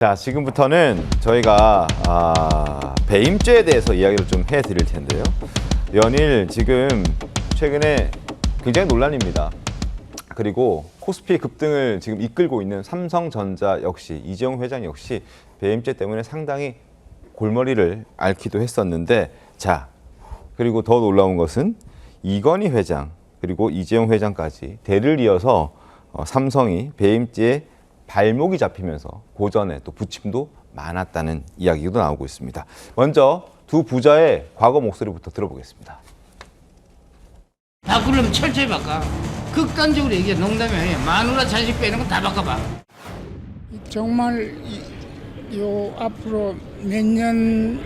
자, 지금부터는 저희가 배임죄에 대해서 이야기를 좀 해드릴 텐데요. 연일 지금 최근에 굉장히 논란입니다. 그리고 코스피 급등을 지금 이끌고 있는 삼성전자 역시 이재용 회장 역시 배임죄 때문에 상당히 골머리를 앓기도 했었는데, 자, 그리고 더 놀라운 것은 이건희 회장 그리고 이재용 회장까지 대를 이어서 삼성이 배임죄에 발목이 잡히면서 고전에 또 부침도 많았다는 이야기도 나오고 있습니다. 먼저 두 부자의 과거 목소리부터 들어보겠습니다. 바꾸려면 철저히 바꿔. 극단적으로 얘기해. 농담이 아니야. 마누라 자식 빼는 건 다 바꿔봐. 정말 요 앞으로 몇 년,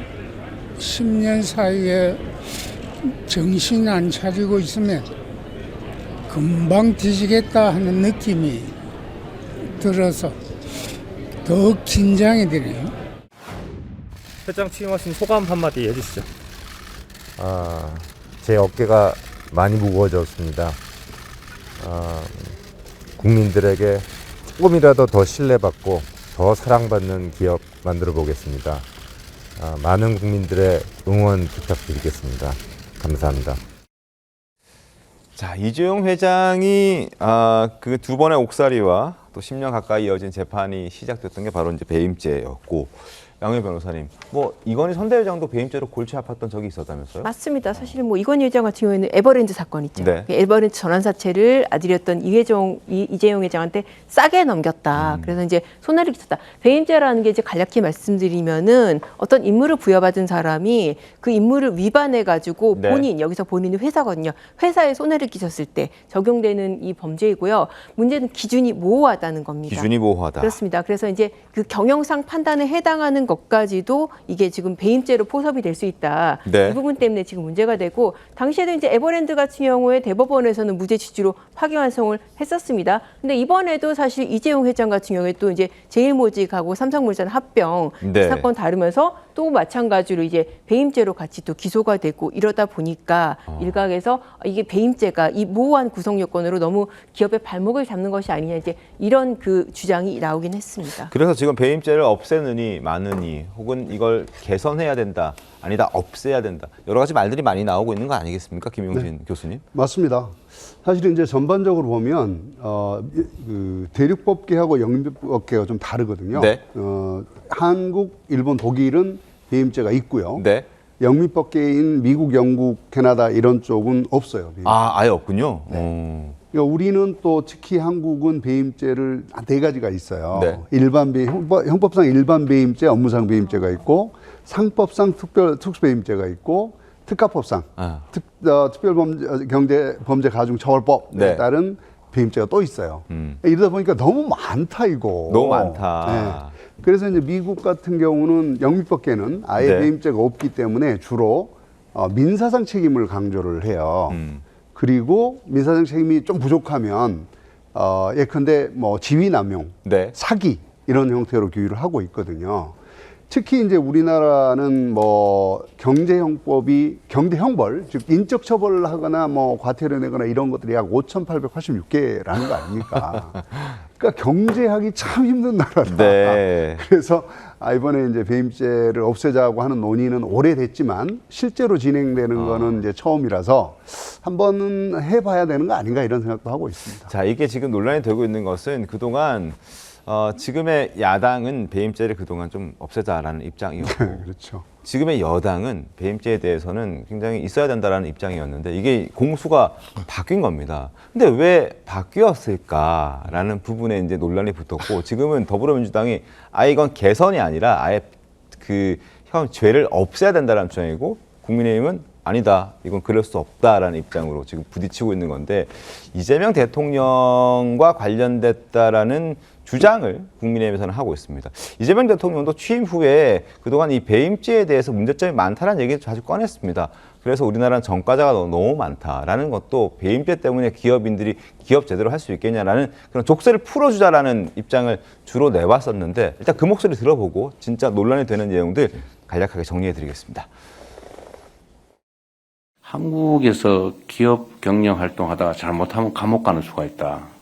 10년 사이에 정신 안 차리고 있으면 금방 뒤지겠다 하는 느낌이 들어서 더 긴장이 되네요. 회장 취임하신 소감 한마디 해주시죠. 제 어깨가 많이 무거워졌습니다. 국민들에게 조금이라도 더 신뢰받고 더 사랑받는 기업 만들어 보겠습니다. 많은 국민들의 응원 부탁드리겠습니다. 감사합니다. 자, 이재용 회장이 그 두 번의 옥살이와 또 10년 가까이 이어진 재판이 시작됐던 게 바로 이제 배임죄였고, 양효 변호사님, 뭐 이건희 선대회장도 배임죄로 골치 아팠던 적이 있었다면서요? 맞습니다. 사실 뭐 이건희 회장 같은 경우에는 에버랜드 사건 있죠. 네. 에버랜드 전환사채를 아들이었던 이재용 회장한테 싸게 넘겼다. 그래서 이제 손해를 끼쳤다. 배임죄라는 게 이제 간략히 말씀드리면은 어떤 임무를 부여받은 사람이 그 임무를 위반해 가지고 네. 여기서 본인이 회사거든요. 회사에 손해를 끼쳤을 때 적용되는 이 범죄이고요. 문제는 기준이 모호하다는 겁니다. 기준이 모호하다. 그렇습니다. 그래서 이제 그 경영상 판단에 해당하는 것까지도 이게 지금 배임죄로 포섭이 될 수 있다. 네. 이 부분 때문에 지금 문제가 되고, 당시에도 이제 에버랜드 같은 경우에 대법원에서는 무죄 취지로 파기환송을 했었습니다. 근데 이번에도 사실 이재용 회장 같은 경우에 또 이제 제일모직하고 삼성물산 합병 네. 이 사건 다루면서 또 마찬가지로 이제 배임죄로 같이 또 기소가 되고 이러다 보니까 일각에서 이게 배임죄가 이 모호한 구성 요건으로 너무 기업의 발목을 잡는 것이 아니냐, 이제 이런 그 주장이 나오긴 했습니다. 그래서 지금 배임죄를 없애느니 마느니 혹은 이걸 개선해야 된다, 아니다 없애야 된다, 여러 가지 말들이 많이 나오고 있는 거 아니겠습니까, 김용진 교수님? 맞습니다. 사실 이제 전반적으로 보면 그 대륙법계하고 영미법계가 좀 다르거든요. 네. 한국, 일본, 독일은 배임죄가 있고요. 네. 영미법계인 미국, 영국, 캐나다 이런 쪽은 없어요. 배임죄. 아예 없군요. 그러니까 우리는 또 특히 한국은 배임죄를 네 가지가 있어요. 네. 형법상 일반 배임죄, 업무상 배임죄가 있고, 상법상 특수배임죄가 있고, 특가법상 특별범죄가중처벌법에 네. 따른 배임죄가 또 있어요. 이러다 보니까 너무 많다 이거. 너무 많다. 네. 그래서 이제 미국 같은 경우는 영미법계는 아예 네. 배임죄가 없기 때문에 주로 민사상 책임을 강조를 해요. 그리고 민사상 책임이 좀 부족하면 예컨대 뭐 지위남용, 네. 사기 이런 형태로 규율을 하고 있거든요. 특히 이제 우리나라는 뭐 경제형벌, 즉 인적 처벌을 하거나 뭐 과태료 내거나 이런 것들이 약 5,886개라는 거 아닙니까? 그러니까 경제하기 참 힘든 나라다. 네. 그래서 이번에 이제 배임죄를 없애자고 하는 논의는 오래됐지만 실제로 진행되는 거는 이제 처음이라서 한번은 해봐야 되는 거 아닌가 이런 생각도 하고 있습니다. 자, 이게 지금 논란이 되고 있는 것은 그동안 지금의 야당은 배임죄를 그동안 좀 없애자라는 입장이었고, 그렇죠. 지금의 여당은 배임죄에 대해서는 굉장히 있어야 된다라는 입장이었는데, 이게 공수가 바뀐 겁니다. 근데 왜 바뀌었을까라는 부분에 이제 논란이 붙었고, 지금은 더불어민주당이 아예 이건 개선이 아니라 아예 그 형 죄를 없애야 된다라는 입장이고, 국민의힘은 아니다, 이건 그럴 수 없다라는 입장으로 지금 부딪히고 있는 건데, 이재명 대통령과 관련됐다라는 주장을 국민의힘에서는 하고 있습니다. 이재명 대통령도 취임 후에 그동안 이 배임죄에 대해서 문제점이 많다는 얘기를 자주 꺼냈습니다. 그래서 우리나라는 전과자가 너무 많다라는 것도 배임죄 때문에 기업인들이 기업 제대로 할 수 있겠냐라는 그런 족쇄를 풀어주자라는 입장을 주로 내왔었는데, 일단 그 목소리 들어보고 진짜 논란이 되는 내용들 간략하게 정리해드리겠습니다. 한국에서 기업 경영 활동하다가 잘못하면 감옥 가는 수가 있다.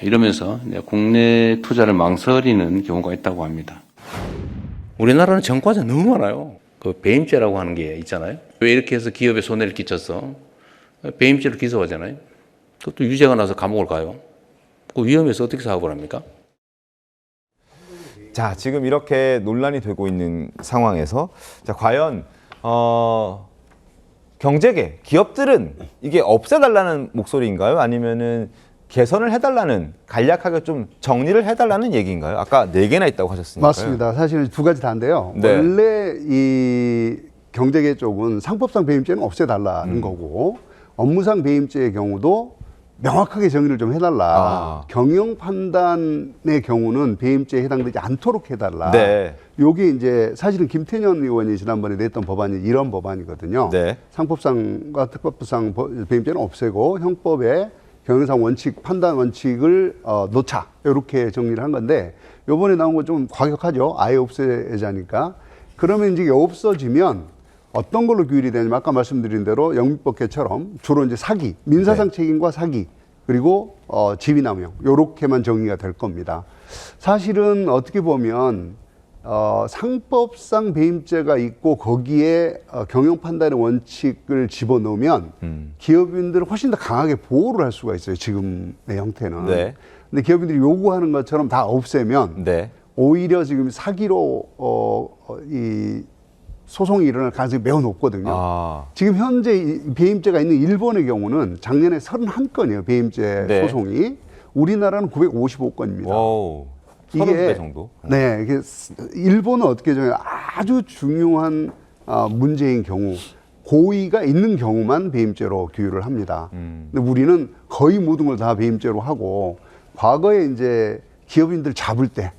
이러면서 이제 국내 투자를 망설이는 경우가 있다고 합니다. 우리나라는 전과자 너무 많아요. 그 배임죄라고 하는 게 있잖아요. 왜 이렇게 해서 기업에 손해를 끼쳤어? 배임죄로 기소하잖아요. 그것도 유죄가 나서 감옥을 가요. 그 위험해서 어떻게 사업을 합니까? 자, 지금 이렇게 논란이 되고 있는 상황에서 자, 과연 경제계, 기업들은 이게 없애달라는 목소리인가요? 아니면은 개선을 해달라는, 간략하게 좀 정리를 해달라는 얘기인가요? 아까 4개나 있다고 하셨으니까요. 맞습니다. 사실 두 가지 다인데요. 네. 원래 이 경제계 쪽은 상법상 배임죄는 없애달라는 거고, 업무상 배임죄의 경우도 명확하게 정의를 좀 해달라. 경영 판단의 경우는 배임죄에 해당되지 않도록 해달라. 네. 요게 이제 사실은 김태년 의원이 지난번에 냈던 법안이 이런 법안이거든요. 네. 상법상과 특법상 배임죄는 없애고 형법에 경영상 원칙, 판단 원칙을 놓자. 이렇게 정리를 한 건데, 요번에 나온 건 좀 과격하죠. 아예 없애자니까. 그러면 이제 없어지면 어떤 걸로 규율이 되냐면 아까 말씀드린 대로 영미법계처럼 주로 이제 사기, 민사상 책임과 사기, 그리고 지위남용 요렇게만 정의가 될 겁니다. 사실은 어떻게 보면 상법상 배임죄가 있고 거기에 경영 판단의 원칙을 집어넣으면 기업인들을 훨씬 더 강하게 보호를 할 수가 있어요. 지금의 형태는. 네. 근데 기업인들이 요구하는 것처럼 다 없애면 네. 오히려 지금 사기로 이 소송이 일어날 가능성이 매우 높거든요. 지금 현재 이 배임죄가 있는 일본의 경우는 작년에 31건이에요. 배임죄 네. 소송이. 우리나라는 955건입니다. 오, 30배 정도. 네, 이게 일본은 어떻게 정해요? 아주 중요한 문제인 경우, 고의가 있는 경우만 배임죄로 규율을 합니다. 근데 우리는 거의 모든 걸 다 배임죄로 하고, 과거에 이제 기업인들 잡을 때,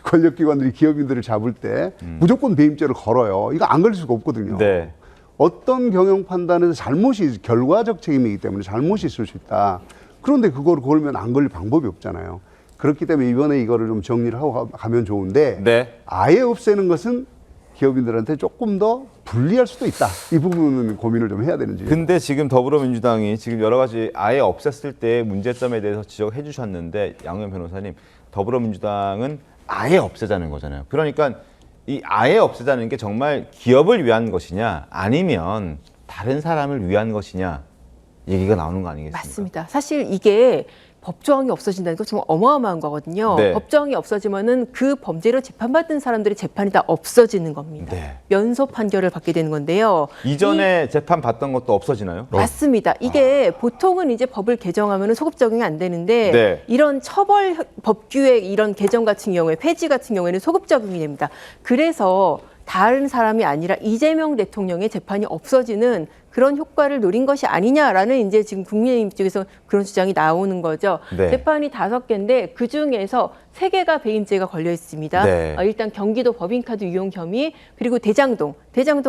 권력기관들이 기업인들을 잡을 때 무조건 배임죄를 걸어요. 이거 안 걸릴 수가 없거든요. 네. 어떤 경영 판단에서 잘못이, 결과적 책임이기 때문에 잘못이 있을 수 있다. 그런데 그걸 걸면 안 걸릴 방법이 없잖아요. 그렇기 때문에 이번에 이거를 좀 정리를 하고 가면 좋은데, 네. 아예 없애는 것은 기업인들한테 조금 더 불리할 수도 있다. 이 부분은 고민을 좀 해야 되는지. 근데 지금 더불어민주당이 지금 여러 가지 아예 없앴을 때 문제점에 대해서 지적해 주셨는데, 양호연 변호사님, 더불어민주당은 아예 없애자는 거잖아요. 그러니까 이 아예 없애자는 게 정말 기업을 위한 것이냐, 아니면 다른 사람을 위한 것이냐 얘기가 나오는 거 아니겠습니까? 맞습니다. 사실 이게 법조항이 없어진다는 건 정말 어마어마한 거거든요. 네. 법조항이 없어지면은 그 범죄로 재판받은 사람들의 재판이 다 없어지는 겁니다. 네. 면소 판결을 받게 되는 건데요. 이전에 재판 받던 것도 없어지나요? 맞습니다. 이게 보통은 이제 법을 개정하면 소급 적용이 안 되는데 네. 이런 처벌 법규의 이런 개정 같은 경우에 폐지 같은 경우에는 소급 적용이 됩니다. 그래서 다른 사람이 아니라 이재명 대통령의 재판이 없어지는 그런 효과를 노린 것이 아니냐라는 이제 지금 국민의힘 쪽에서 그런 주장이 나오는 거죠. 네. 재판이 5개인데 그 중에서 3개가 배임죄가 걸려 있습니다. 네. 일단 경기도 법인카드 이용 혐의, 그리고 대장동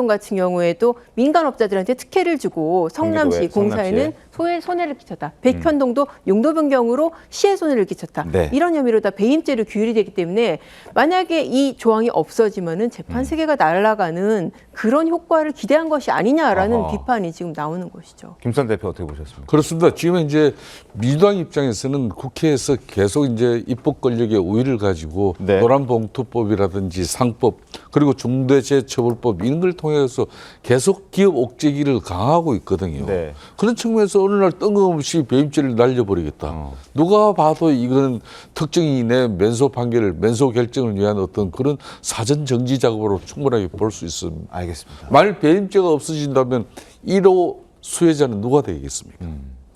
같은 경우에도 민간업자들한테 특혜를 주고 성남시 공사에는 손해를 끼쳤다. 백현동도 용도 변경으로 시에 손해를 끼쳤다. 네. 이런 혐의로 다 배임죄로 규율이 되기 때문에 만약에 이 조항이 없어지면은 재판 세계가 날아가는 그런 효과를 기대한 것이 아니냐라는 아하. 비판이 지금 나오는 것이죠. 김선 대표 어떻게 보셨습니까? 그렇습니다. 지금 이제 민주당 입장에서는 국회에서 계속 이제 입법 권력의 우위를 가지고 네. 노란봉투법이라든지 상법 그리고 중대재해처벌법 이런 걸 통해서 계속 기업 옥죄기를 강화하고 있거든요. 네. 그런 측면에서 어느 날 뜬금없이 배임죄를 날려버리겠다. 누가 봐도 이건 특정인의 면소 판결을, 면소 결정을 위한 어떤 그런 사전 정지 작업으로 충분하게 볼 수 있습니다. 알겠습니다. 만일 배임죄가 없어진다면 1호 수혜자는 누가 되겠습니까?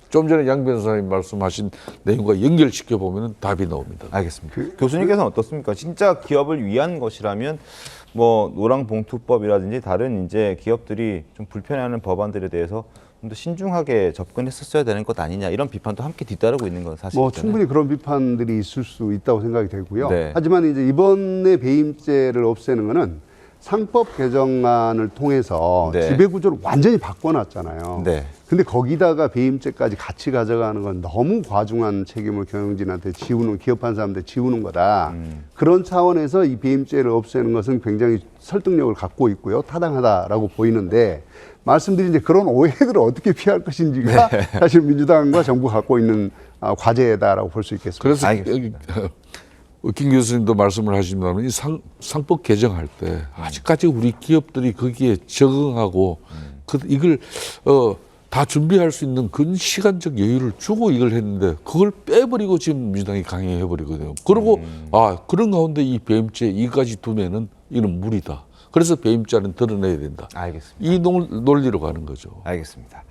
좀 전에 양 변호사님 말씀하신 내용과 연결시켜 보면 답이 나옵니다. 알겠습니다. 교수님께서는 어떻습니까? 진짜 기업을 위한 것이라면 뭐 노랑봉투법이라든지 다른 이제 기업들이 좀 불편해하는 법안들에 대해서 좀 더 신중하게 접근했었어야 되는 것 아니냐 이런 비판도 함께 뒤따르고 있는 건 사실이잖아요. 뭐 충분히 그런 비판들이 있을 수 있다고 생각이 되고요. 네. 하지만 이제 이번에 배임죄를 없애는 거는 상법 개정안을 통해서 네. 지배구조를 완전히 바꿔놨잖아요. 네. 근데 거기다가 배임죄까지 같이 가져가는 건 너무 과중한 책임을 경영진한테 지우는, 기업한 사람한테 지우는 거다. 그런 차원에서 이 배임죄를 없애는 것은 굉장히 설득력을 갖고 있고요. 타당하다라고 보이는데, 말씀드린 이제 그런 오해들을 어떻게 피할 것인지가 사실 민주당과 정부가 갖고 있는 과제다라고 볼 수 있겠습니다. 그래서 알겠습니다. 김 교수님도 말씀을 하십니다만 이 상법 개정할 때 아직까지 우리 기업들이 거기에 적응하고 이걸 다 준비할 수 있는 그 시간적 여유를 주고 이걸 했는데 그걸 빼버리고 지금 민주당이 강행해버리거든요. 그리고 그런 가운데 이 배임죄 이까지 두면은 이는 무리다. 그래서 배임죄는 드러내야 된다. 알겠습니다. 이 논리로 가는 거죠. 알겠습니다.